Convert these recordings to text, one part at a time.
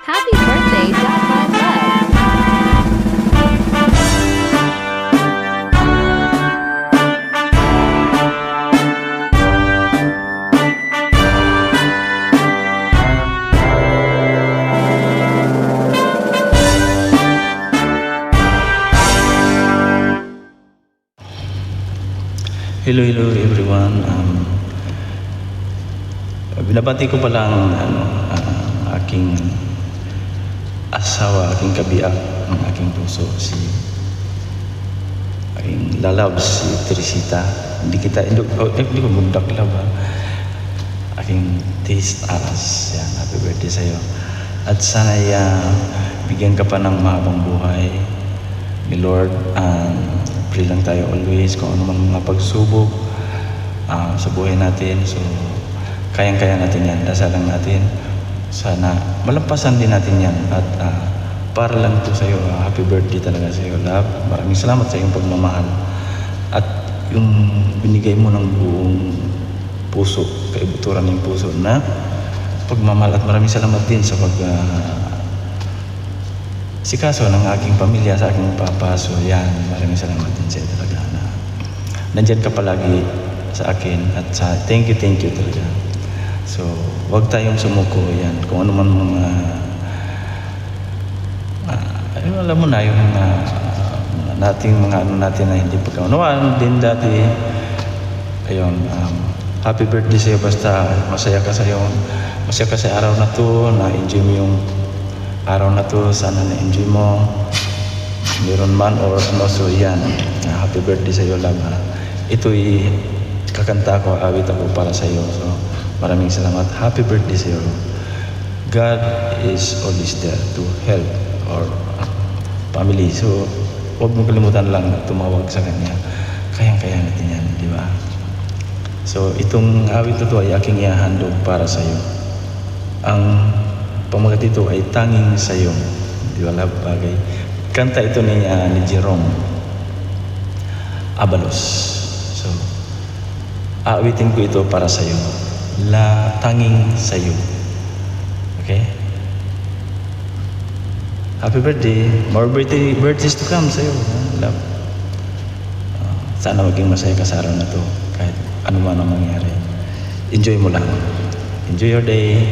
Happy birthday, my love. Hello everyone. Binabati ko pala ang aking asawa, aking kabiyak, ang aking puso, si aking lalab, si Teresita. Hindi ko magdaklab ha. Aking taste aras. Yan, happy birthday sa'yo. At sana bigyan ka pa ng mahabang buhay ni Lord. Pray lang tayo always kung ano man mga pagsubok sa buhay natin. So, kayang-kaya natin yan. Dasalan natin. Sana malampasan din natin yan. At para lang ito sa'yo. Happy birthday talaga sa'yo, love. Maraming salamat sa iyong pagmamahal. At yung binigay mo ng buong puso, kaibuturan ng puso na pagmamahal. At maraming salamat din sa sikaso ng aking pamilya sa aking papa. So yan, maraming salamat din sa'yo talaga na nandyan ka palagi sa akin at thank you talaga. So huwag tayong sumuko yan kung ano man mga alam mo na yung mga ano natin na hindi pagkaunawaan din dati. Ayun, happy birthday sa'yo, basta masaya ka sa araw na to, na enjoy mo yung araw na to, sana na-enjoy mo meron man or ano. So yan, happy birthday sa iyo, love. Ito'y kakanta ko, awit ako para sa iyo. So maraming salamat, happy birthday sa iyo. God is always there to help our family. So huwag mo kalimutan lang tumawag sa kanya, kayang-kaya natin yan, di ba? So itong awit na to ay aking ihahandog para sa iyo. Ang pamagat ito ay tanging sa'yo. Di ba, love? Bagay. Kanta ito ni Jerome Abalos. So, aawitin ko ito para sa'yo. Tanging sa'yo. Okay? Happy birthday. More birthdays to come sa'yo, love. Sana maging masaya ka sa araw na to. Kahit ano man ang mangyari. Enjoy mo lang. Enjoy your day.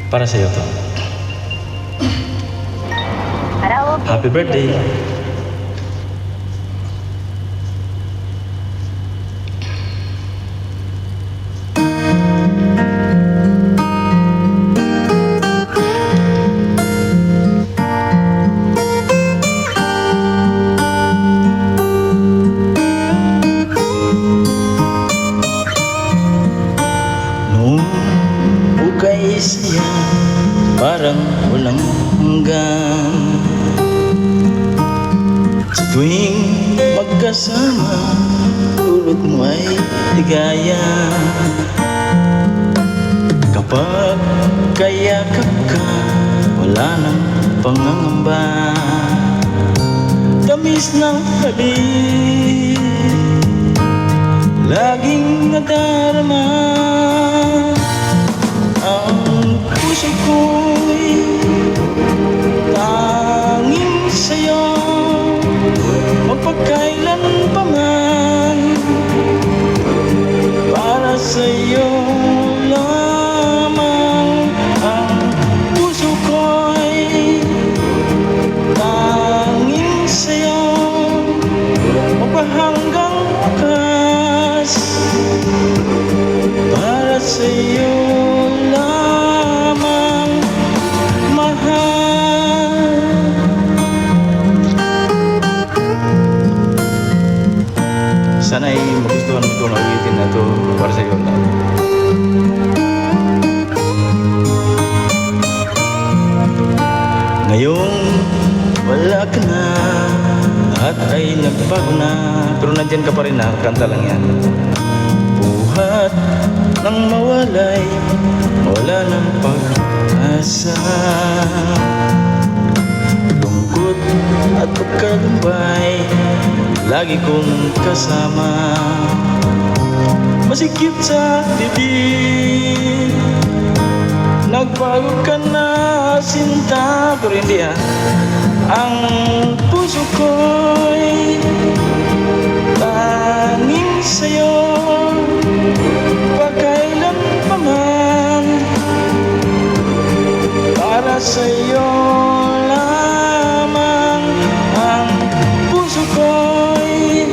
Para sa iyo to. Happy birthday. Nung bukay siya parang walang hanggan, sa tuwing magkasama ulot mo ay ligaya. Kapag kayakap ka wala nang pangangamba, tamis ng halik laging nadarama. Ang puso ko'y tanging sa'yo, mapagkailan pa man. Para sa'yo lamang. Ang puso ko'y tanging sa'yo, mapahanggang wakas. Para sa'yo lamang, mahal. Sana'y magustuhan mo itong awitin na ito para sa iyo, love. Ngayong wala ka na, lahat ay nagbago na, pero nandyan ka pa rin na, kanta lang yan. Buhat nang mawala ng pag-asa, lungkot at pagkagumbay, lagi kong kasama. masikip sa bibig. Nagbago ka na sinta, pero hindi ang puso ko'y tanging sa'yo. Pagkailan pa man, para sa'yo lamang. Ang puso ko'y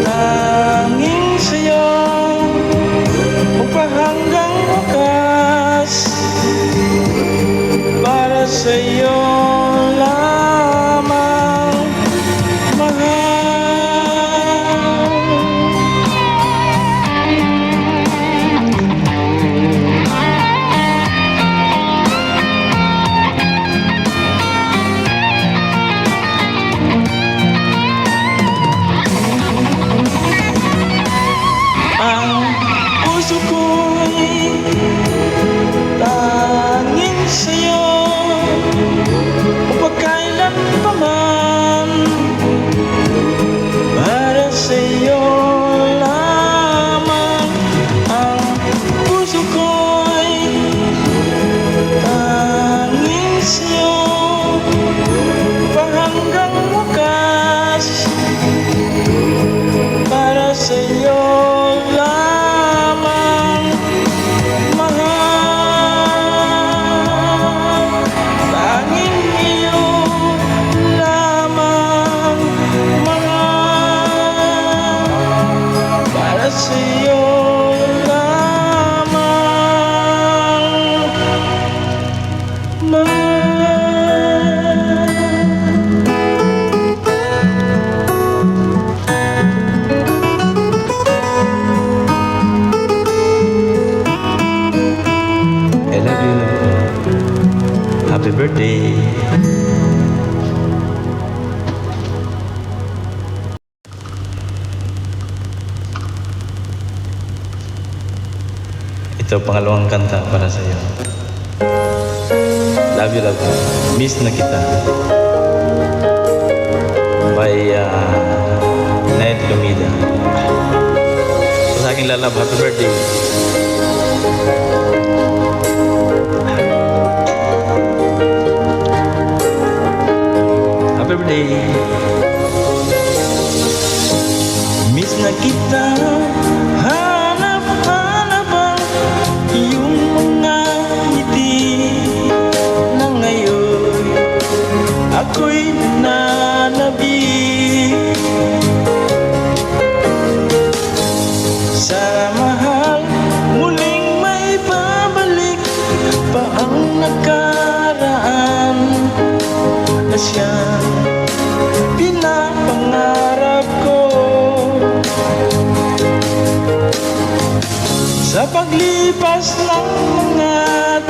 tanging sa'yo, upahanggang wakas. Para sa'yo lamang, mahal. Ang puso ko'y tanging sa'yo, pagkailan pa man. Para sa'yo lamang. Ang puso ko'y tanging sa'yo, pahanggang wakas. Para sa'yo lamang, mahal. Tanging iyo lamang, mahal. Para sa'yo lamang, mahal. I love you, love. Happy birthday. Ito pangalawang kanta para sa iyo. Love you, love. Miss na kita. By Ned Lumida. Sa aking lalab, happy birthday. Happy birthday. Miss na kita, hanap-hanap ang iyong mga ngiti na ngayon ako'y nananabik. Sana mahal, muling may babalik pa ang nakaraan na siyang pinapangarap ko. Sa paglipas ng mga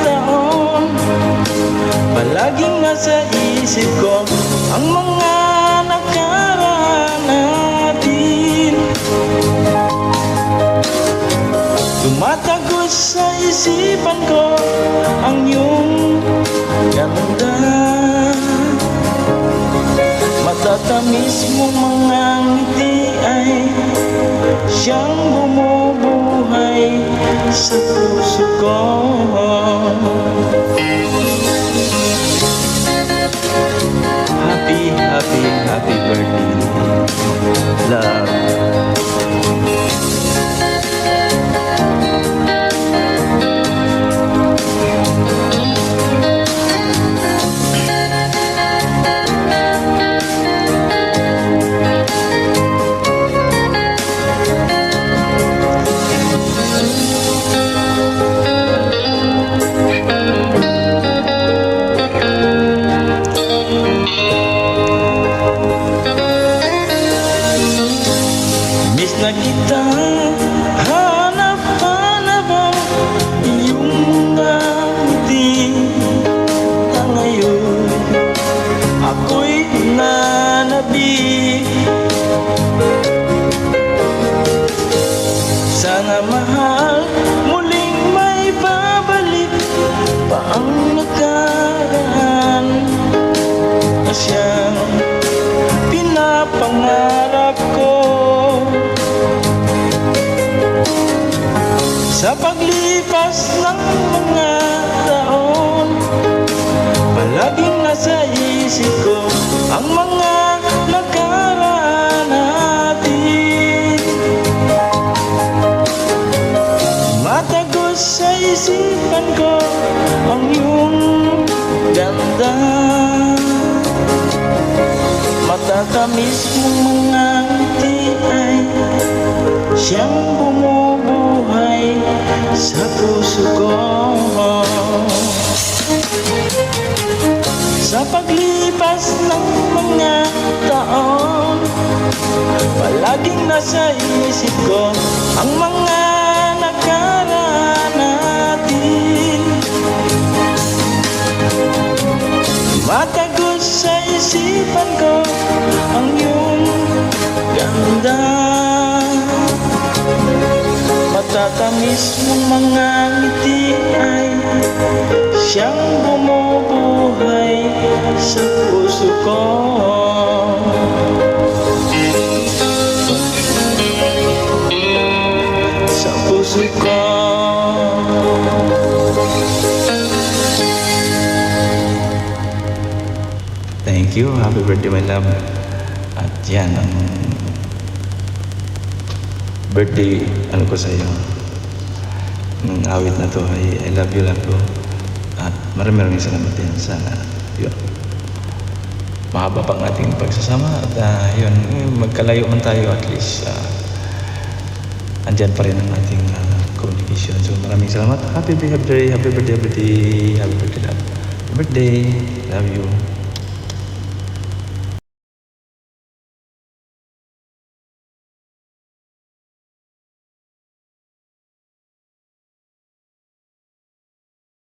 taon, palaging nasa isip ko ang mga nakaraan natin. Tumatagos sa isipan ko ang iyong ganda. Matatamis mong mga ngiti ay siyang bumubuhay sa puso ko. Happy, happy, happy birthday, love. Miss na kita, hanap-hanap ang iyong mga ngiti na ngayon ako'y nanabik. Sana mahal, muling may babalik pa ang nakaraan na siyang pinapangarap ko. ang mga nakaraan natin. Matagos sa isipan ko ang iyong ganda. Matatamis mong mga ngiti ay siyang bumubuhay sa puso ko. Sa paglipas ng mga taon, palaging nasa isip ko ang mga nakaraan natin. Matagos sa isipan ko ang iyong ganda. Matatamis mong mga ngiti ay siyang bumubuhay sa puso ko. Sa puso ko. Thank you. Happy birthday, my love. At yan ang birthday ano ko sa iyo. Ang awit na to ay I love you, love you. At maraming salamat din sa yun. Mahaba pang ating pagsasama at yun, magkalayo man tayo at least andyan pa rin ang ating communication. So maraming salamat. Happy birthday, happy birthday, happy birthday, happy birthday, love you.